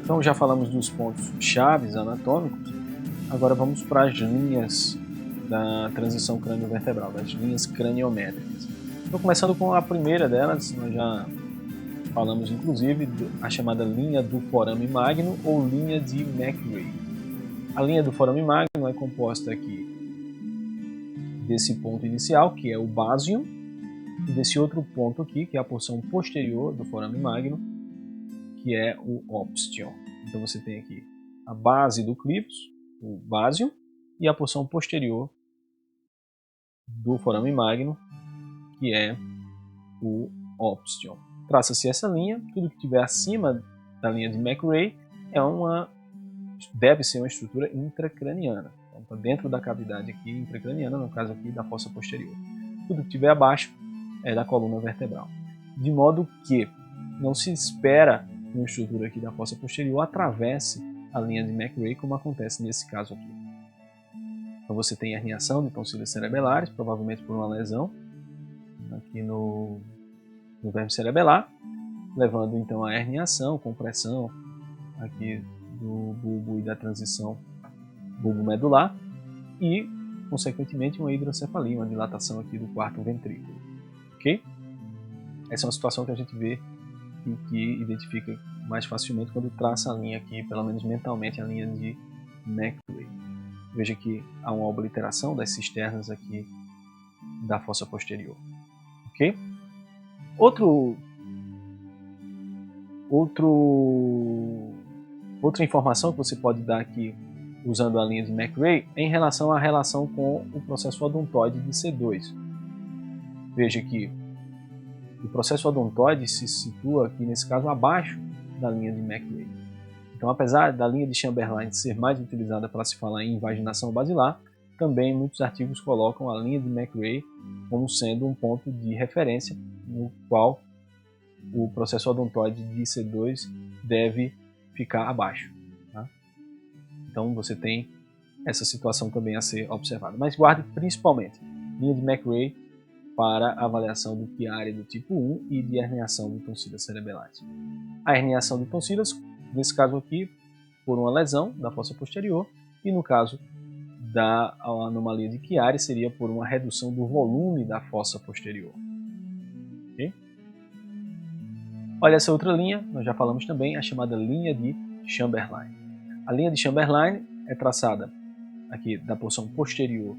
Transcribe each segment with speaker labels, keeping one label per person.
Speaker 1: Então já falamos dos pontos chaves anatômicos, agora vamos para as linhas da transição crânio-vertebral, das linhas craniométricas. Então começando com a primeira delas, nós já falamos inclusive a chamada linha do forame magno ou linha de McRae. A linha do forame magno é composta aqui desse ponto inicial, que é o basium, e desse outro ponto aqui, que é a porção posterior do forame magno, que é o ostium. Então você tem aqui a base do clipus, o basium, e a porção posterior do forame magno, que é o ostium. Traça-se essa linha, tudo que estiver acima da linha de McRae deve ser uma estrutura intracraniana. Então está dentro da cavidade aqui intracraniana, no caso aqui da fossa posterior. Tudo que estiver abaixo é da coluna vertebral. De modo que não se espera que uma estrutura aqui da fossa posterior atravesse a linha de McRae, como acontece nesse caso aqui. Então você tem herniação de tonsilas cerebelares, provavelmente por uma lesão aqui no verme cerebelar, levando então a herniação, compressão aqui do bulbo e da transição bulbo-medular e, consequentemente, uma hidrocefalia, uma dilatação aqui do quarto ventrículo. Ok? Essa é uma situação que a gente vê e que identifica mais facilmente quando traça a linha aqui, pelo menos mentalmente, a linha de McRae. Veja que há uma obliteração das cisternas aqui da fossa posterior. Ok? Outra informação que você pode dar aqui usando a linha de McRae é em relação à relação com o processo odontoide de C2. Veja que o processo odontoide se situa aqui, nesse caso, abaixo da linha de McRae. Então, apesar da linha de Chamberlain ser mais utilizada para se falar em invaginação basilar, também muitos artigos colocam a linha de McRae como sendo um ponto de referência no qual o processo odontoide de C2 deve ficar abaixo. Tá? Então você tem essa situação também a ser observada. Mas guarde principalmente linha de McRae para avaliação do Chiari do tipo 1 e de herniação de tonsilas cerebelares. A herniação de tonsilas, nesse caso aqui, por uma lesão da fossa posterior, e no caso da anomalia de Chiari seria por uma redução do volume da fossa posterior. Okay? Olha essa outra linha, nós já falamos também, a chamada linha de Chamberlain. A linha de Chamberlain é traçada aqui da porção posterior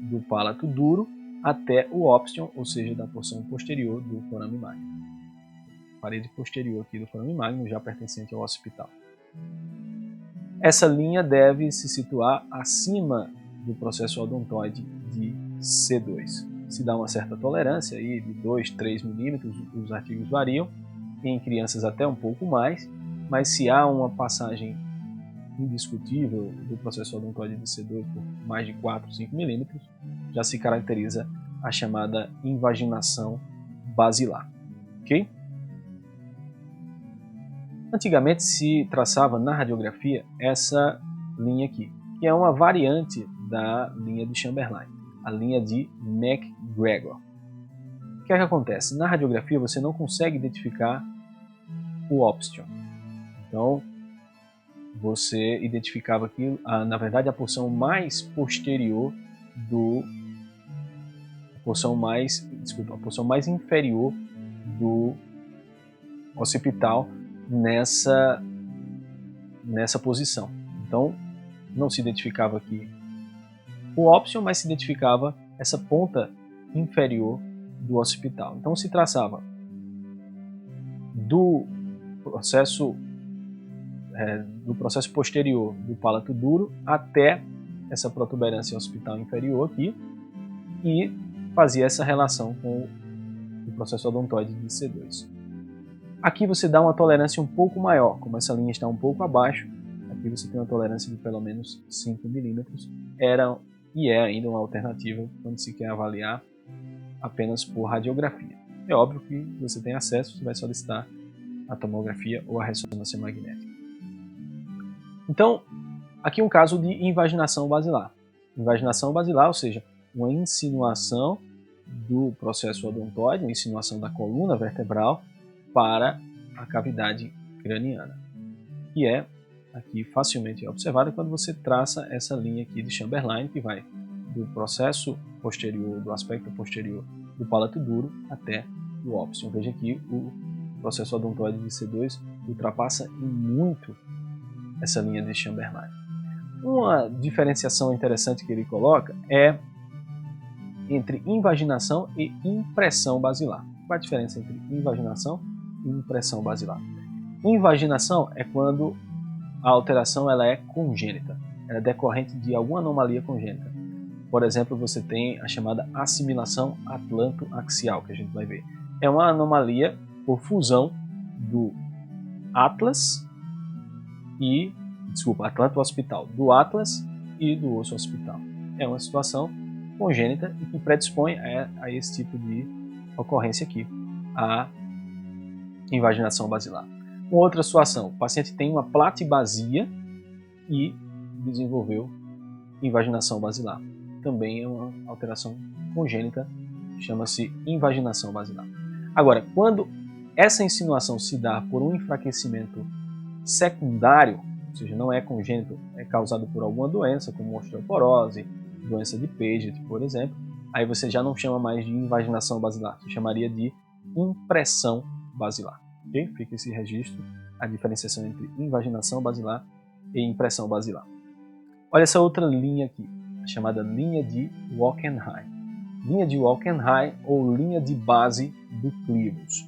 Speaker 1: do palato duro até o ostium, ou seja, da porção posterior do forame magno. Parede posterior aqui do forame magno, já pertencente ao occipital. Essa linha deve se situar acima do processo odontoide de C2. Se dá uma certa tolerância aí de 2, 3 milímetros, os artigos variam, em crianças até um pouco mais, mas se há uma passagem indiscutível do processo odontoide de C2 por mais de 4, 5 milímetros, já se caracteriza a chamada invaginação basilar. Okay? Antigamente se traçava na radiografia essa linha aqui, que é uma variante da linha de Chamberlain, a linha de McGregor. O que é que acontece? Na radiografia você não consegue identificar o ostium. Então, você identificava aqui, na verdade, a porção mais posterior a porção mais inferior do occipital nessa posição. Então, não se identificava aqui o ostium, mas se identificava essa ponta inferior do occipital. Então, se traçava do processo posterior do palato duro até essa protuberância occipital inferior aqui e fazia essa relação com o processo odontoide de C2. Aqui você dá uma tolerância um pouco maior, como essa linha está um pouco abaixo, aqui você tem uma tolerância de pelo menos 5 milímetros, era e é ainda uma alternativa quando se quer avaliar apenas por radiografia. É óbvio que você tem acesso, você vai solicitar a tomografia ou a ressonância magnética. Então, aqui um caso de invaginação basilar. Invaginação basilar, ou seja, uma insinuação do processo odontoide, uma insinuação da coluna vertebral para a cavidade craniana. que é aqui facilmente observada quando você traça essa linha aqui de Chamberlain, que vai do processo posterior, do aspecto posterior do palato duro até o ópsion. Veja que o processo odontoide de C2 ultrapassa em muito essa linha de Chamberlain. Uma diferenciação interessante que ele coloca é entre invaginação e impressão basilar. Qual a diferença entre invaginação e impressão basilar? Invaginação é quando a alteração ela é congênita, ela é decorrente de alguma anomalia congênita. Por exemplo, você tem a chamada assimilação atlanto-axial, que a gente vai ver. É uma anomalia por fusão do atlas e, atlanto-occipital, do atlas e do osso occipital. É uma situação congênita e que predispõe a esse tipo de ocorrência aqui, a invaginação basilar. Uma outra situação, o paciente tem uma platibasia e desenvolveu invaginação basilar. Também é uma alteração congênita, chama-se invaginação basilar. Agora, quando essa insinuação se dá por um enfraquecimento secundário, ou seja, não é congênito, é causado por alguma doença, como osteoporose, doença de Paget, por exemplo, aí você já não chama mais de invaginação basilar, você chamaria de impressão basilar. Okay? Fica esse registro, a diferenciação entre invaginação basilar e impressão basilar. Olha essa outra linha aqui, chamada linha de Walkenheim. Linha de Walkenheim ou linha de base do clivus.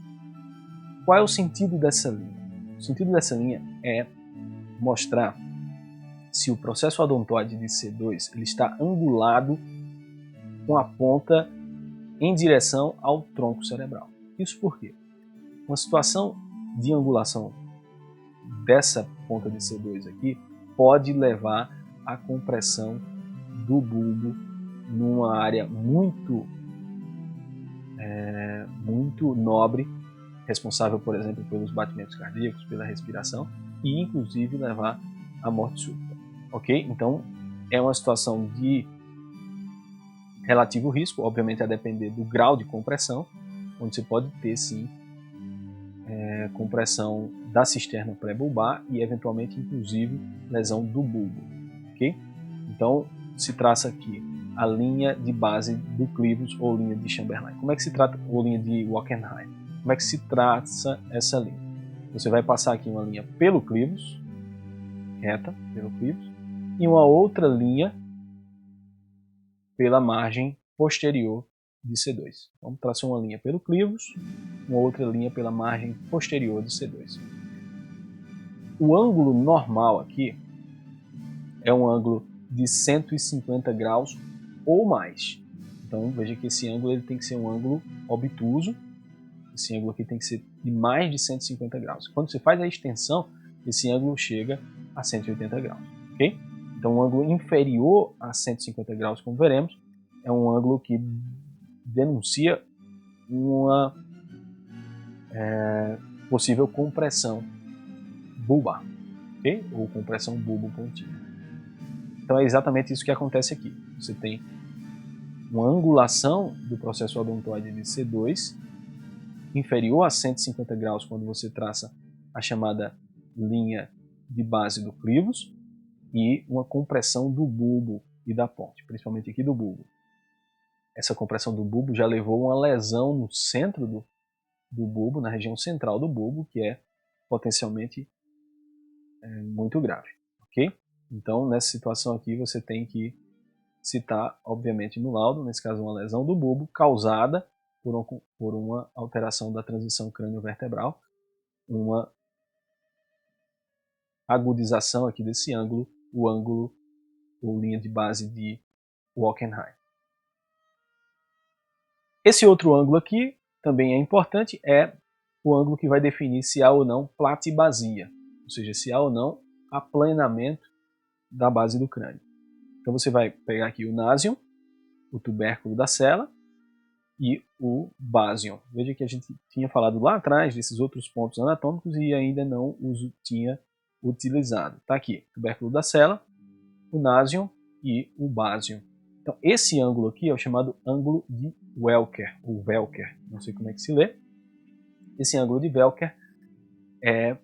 Speaker 1: Qual é o sentido dessa linha? O sentido dessa linha é mostrar se o processo odontoide de C2 ele está angulado com a ponta em direção ao tronco cerebral. Isso por quê? Uma situação de angulação dessa ponta de C2 aqui pode levar à compressão do bulbo numa área muito nobre, responsável, por exemplo, pelos batimentos cardíacos, pela respiração e, inclusive, levar à morte súbita. Ok? Então, é uma situação de relativo risco, obviamente a depender do grau de compressão, onde você pode ter, sim, compressão da cisterna pré-bulbar e, eventualmente, inclusive, lesão do bulbo. Ok? Então, se traça aqui a linha de base do clivus ou linha de Chamberlain. Como é que se trata, ou linha de Walkenheim? Como é que se traça essa linha? Você vai passar aqui uma linha pelo clivus, reta, pelo clivus, e uma outra linha pela margem posterior de C2. Vamos traçar uma linha pelo clivus, uma outra linha pela margem posterior de C2. O ângulo normal aqui é um ângulo de 150 graus ou mais. Então veja que esse ângulo ele tem que ser um ângulo obtuso. Esse ângulo aqui tem que ser de mais de 150 graus. Quando você faz a extensão, esse ângulo chega a 180 graus. Okay? Então um ângulo inferior a 150 graus, como veremos, é um ângulo que denuncia uma possível compressão bulbar, okay? Ou compressão bulbo-pontínea. Então é exatamente isso que acontece aqui. Você tem uma angulação do processo odontoide de C2 inferior a 150 graus quando você traça a chamada linha de base do clivus e uma compressão do bulbo e da ponte, principalmente aqui do bulbo. Essa compressão do bulbo já levou a uma lesão no centro do bulbo, na região central do bulbo, que é potencialmente muito grave. Ok? Então, nessa situação aqui, você tem que citar, obviamente, no laudo, nesse caso, uma lesão do bulbo causada por uma alteração da transição crânio-vertebral, uma agudização aqui desse ângulo, o ângulo ou linha de base de Walkenheim. Esse outro ângulo aqui também é importante, é o ângulo que vai definir se há ou não platibasia, ou seja, se há ou não aplanamento da base do crânio. Então você vai pegar aqui o nasion, o tubérculo da cela e o basion. Veja que a gente tinha falado lá atrás desses outros pontos anatômicos e ainda não os tinha utilizado. Está aqui, tubérculo da cela, o nasion e o basion. Então esse ângulo aqui é o chamado ângulo de Welker, ou Welker, não sei como é que se lê. Esse ângulo de Welker é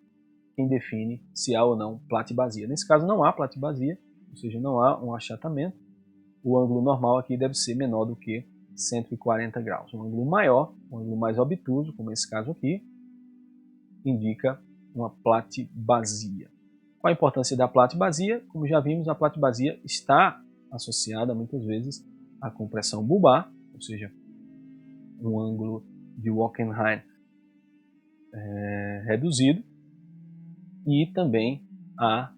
Speaker 1: quem define se há ou não platibasia. Nesse caso não há platibasia, ou seja, não há um achatamento. O ângulo normal aqui deve ser menor do que 140 graus. Um ângulo maior, um ângulo mais obtuso, como esse caso aqui, indica uma platibasia. Qual a importância da platibasia? Como já vimos, a platibasia está associada muitas vezes à compressão bulbar, ou seja, um ângulo de Wochenheim reduzido, e também a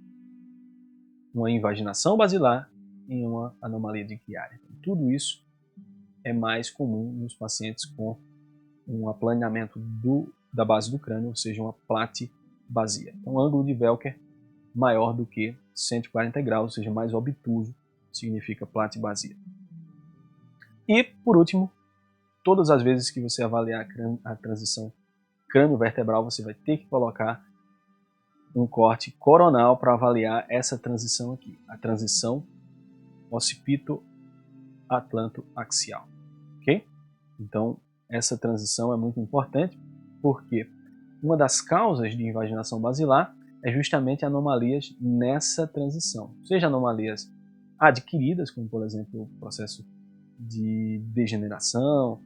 Speaker 1: uma invaginação basilar em uma anomalia de Chiari. Tudo isso é mais comum nos pacientes com um aplaneamento da base do crânio, ou seja, uma platibasia. Então, um ângulo de Welcker maior do que 140 graus, ou seja, mais obtuso, significa platibasia. E, por último, todas as vezes que você avaliar a transição crânio-vertebral, você vai ter que colocar um corte coronal para avaliar essa transição aqui, a transição occipito-atlanto-axial. Ok? Então, essa transição é muito importante porque uma das causas de invaginação basilar é justamente anomalias nessa transição. Seja anomalias adquiridas, como por exemplo o processo de degeneração,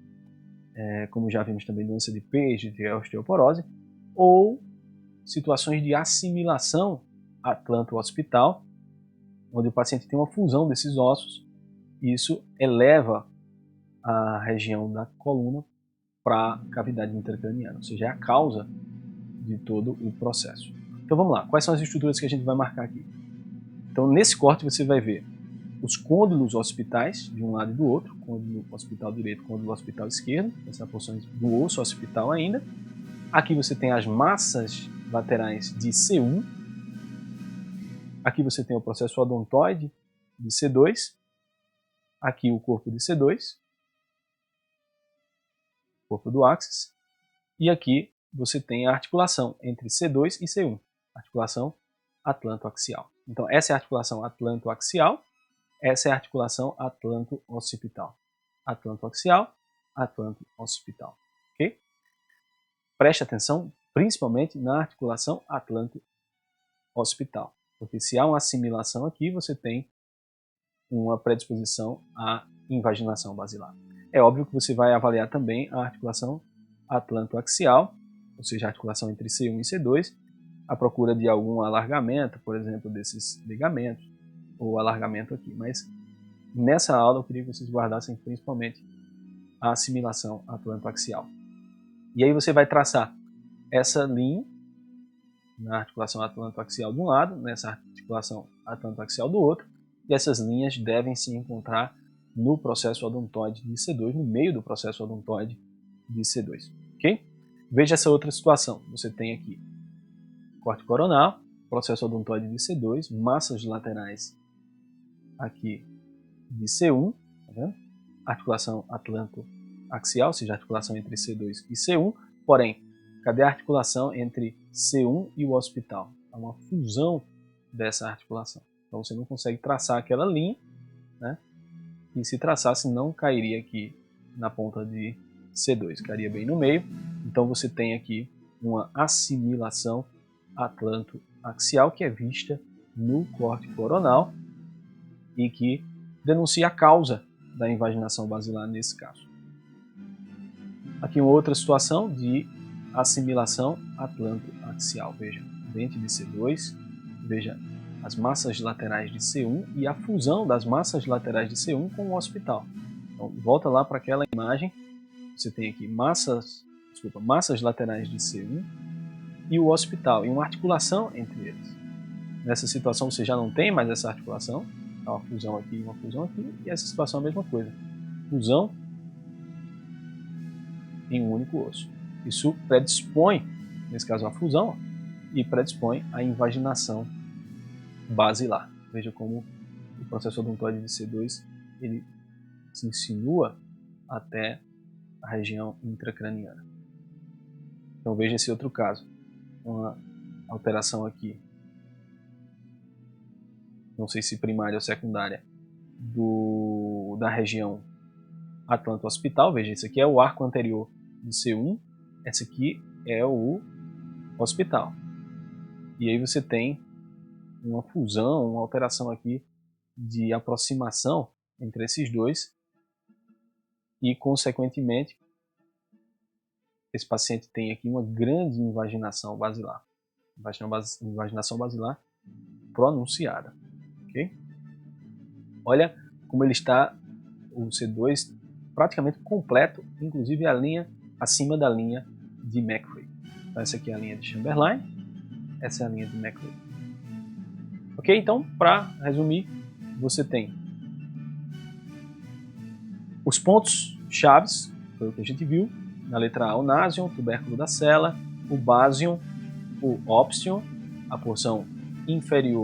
Speaker 1: como já vimos também doença de Page, de osteoporose, ou situações de assimilação atlanto-occipital, onde o paciente tem uma fusão desses ossos, e isso eleva a região da coluna para a cavidade intracraniana, ou seja, é a causa de todo o processo. Então vamos lá, quais são as estruturas que a gente vai marcar aqui? Então nesse corte você vai ver os côndilos occipitais de um lado e do outro, côndilo occipital direito, côndilo occipital esquerdo, essa é a porção do osso occipital ainda. Aqui você tem as massas laterais de C1, aqui você tem o processo odontoide de C2, aqui o corpo de C2, corpo do axis, e aqui você tem a articulação entre C2 e C1, articulação atlanto-axial. Então essa é a articulação atlanto-axial, essa é a articulação atlanto-occipital. Atlanto-axial, atlanto-occipital. Ok? Preste atenção principalmente na articulação atlanto-occipital, porque se há uma assimilação aqui, você tem uma predisposição à invaginação basilar. É óbvio que você vai avaliar também a articulação atlanto-axial, ou seja, a articulação entre C1 e C2, à procura de algum alargamento, por exemplo, desses ligamentos, ou alargamento aqui. Mas nessa aula eu queria que vocês guardassem principalmente a assimilação atlanto-axial. E aí você vai traçar essa linha na articulação atlanto-axial de um lado, nessa articulação atlanto-axial do outro, e essas linhas devem se encontrar no processo odontoide de C2, no meio do processo odontoide de C2. Ok? Veja essa outra situação. Você tem aqui corte coronal, processo odontoide de C2, massas laterais aqui de C1, tá vendo? Articulação atlanto-axial, ou seja, articulação entre C2 e C1, porém, cadê a articulação entre C1 e o occipital? Há uma fusão dessa articulação. Então você não consegue traçar aquela linha, né? E se traçasse não cairia aqui na ponta de C2, cairia bem no meio. Então você tem aqui uma assimilação atlanto-axial que é vista no corte coronal e que denuncia a causa da invaginação basilar nesse caso. Aqui uma outra situação de assimilação atlanto-axial. Veja, dente de C2, veja as massas laterais de C1 e a fusão das massas laterais de C1 com o occipital. Então, volta lá para aquela imagem, você tem aqui massas laterais de C1 e o occipital, e uma articulação entre eles. Nessa situação você já não tem mais essa articulação, há uma fusão aqui e uma fusão aqui, e essa situação é a mesma coisa. Fusão em um único osso. Isso predispõe, nesse caso a fusão, e predispõe a invaginação basilar. Veja como o processo odontoide de C2 ele se insinua até a região intracraniana. Então veja esse outro caso, uma alteração aqui, não sei se primária ou secundária, da região atlanto-occipital. Veja, esse aqui é o arco anterior de C1, esse aqui é o occipital. E aí você tem uma fusão, uma alteração aqui de aproximação entre esses dois e, consequentemente, esse paciente tem aqui uma grande invaginação basilar. Invaginação basilar pronunciada. Okay? Olha como ele está, o C2, praticamente completo, inclusive a linha acima da linha de McRae. Então, essa aqui é a linha de Chamberlain, essa é a linha de McRae. Ok? Então, para resumir, você tem os pontos chaves, foi o que a gente viu, na letra A o nasion, o tubérculo da cela, o basium, o option, a porção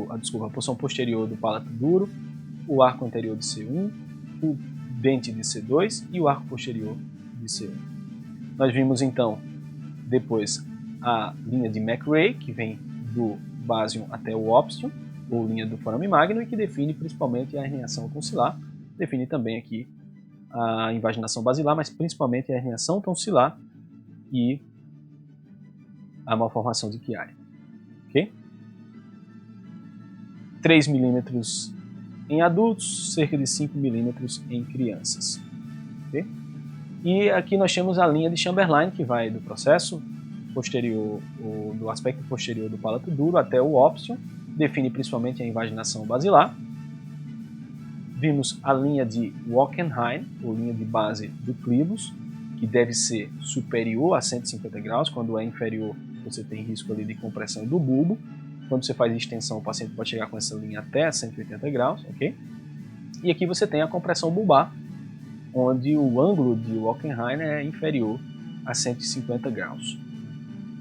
Speaker 1: a porção posterior do palato duro, o arco anterior de C1, o dente de C2 e o arco posterior de C1. Nós vimos então depois a linha de McRae, que vem do basium até o option, ou linha do forame magnum, e que define principalmente a herniação tonsilar, define também aqui a invaginação basilar, mas principalmente a herniação tonsilar e a malformação de Chiari. Okay? 3 milímetros em adultos, cerca de 5 milímetros em crianças. Okay? E aqui nós temos a linha de Chamberlain, que vai do processo posterior, do aspecto posterior do palato duro até o option, define principalmente a invaginação basilar. Vimos a linha de Wochenheim, ou linha de base do clivus, que deve ser superior a 150 graus. Quando é inferior, você tem risco ali de compressão do bulbo. Quando você faz extensão, o paciente pode chegar com essa linha até 180 graus, ok? E aqui você tem a compressão bulbar, onde o ângulo de Wochenheim é inferior a 150 graus.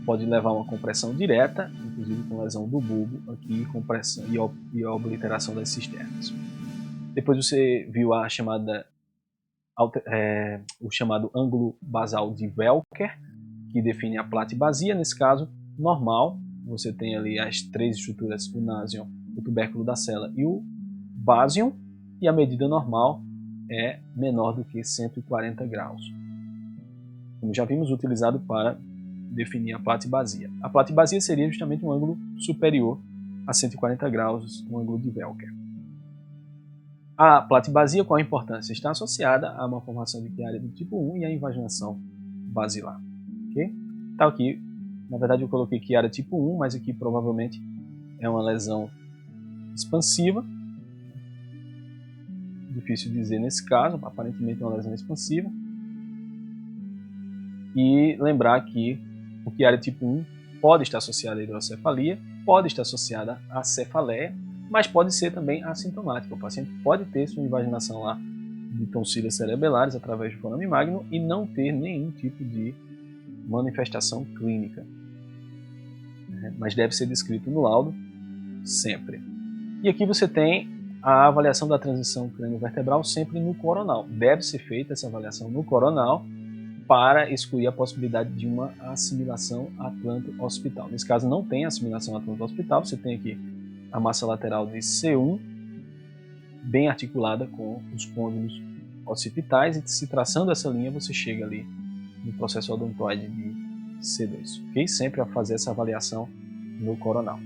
Speaker 1: Pode levar a uma compressão direta, inclusive com lesão do bulbo aqui, compressão e obliteração das cisternas. Depois você viu o chamado ângulo basal de Welker, que define a platibasia. Nesse caso, normal, você tem ali as três estruturas, o nasion, o tubérculo da cela e o basium, e a medida normal é menor do que 140 graus. Como já vimos, utilizado para definir a platibasia. A platibasia seria justamente um ângulo superior a 140 graus, um ângulo de Welker. A platibasia, qual a importância? Está associada a uma formação de Chiari do tipo 1 e a invaginação basilar. Okay? Então aqui, na verdade eu coloquei Chiari tipo 1, mas aqui provavelmente é uma lesão expansiva. Difícil dizer nesse caso, aparentemente é uma lesão expansiva. E lembrar que o Chiari tipo 1 pode estar associado à hidrocefalia, pode estar associada à cefaleia, mas pode ser também assintomática. O paciente pode ter sua invaginação lá de tonsilhas cerebelares através do forame magnum e não ter nenhum tipo de manifestação clínica. Mas deve ser descrito no laudo sempre. E aqui você tem a avaliação da transição crânio-vertebral sempre no coronal. Deve ser feita essa avaliação no coronal para excluir a possibilidade de uma assimilação atlanto-occipital. Nesse caso não tem assimilação atlanto-occipital, você tem aqui a massa lateral de C1 bem articulada com os côndilos occipitais, e se traçando essa linha você chega ali no processo odontoide de C2. Ok? Sempre a fazer essa avaliação no coronal.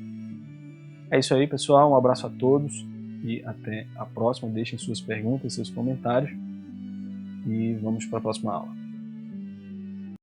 Speaker 1: É isso aí, pessoal. Um abraço a todos e até a próxima. Deixem suas perguntas, seus comentários e vamos para a próxima aula.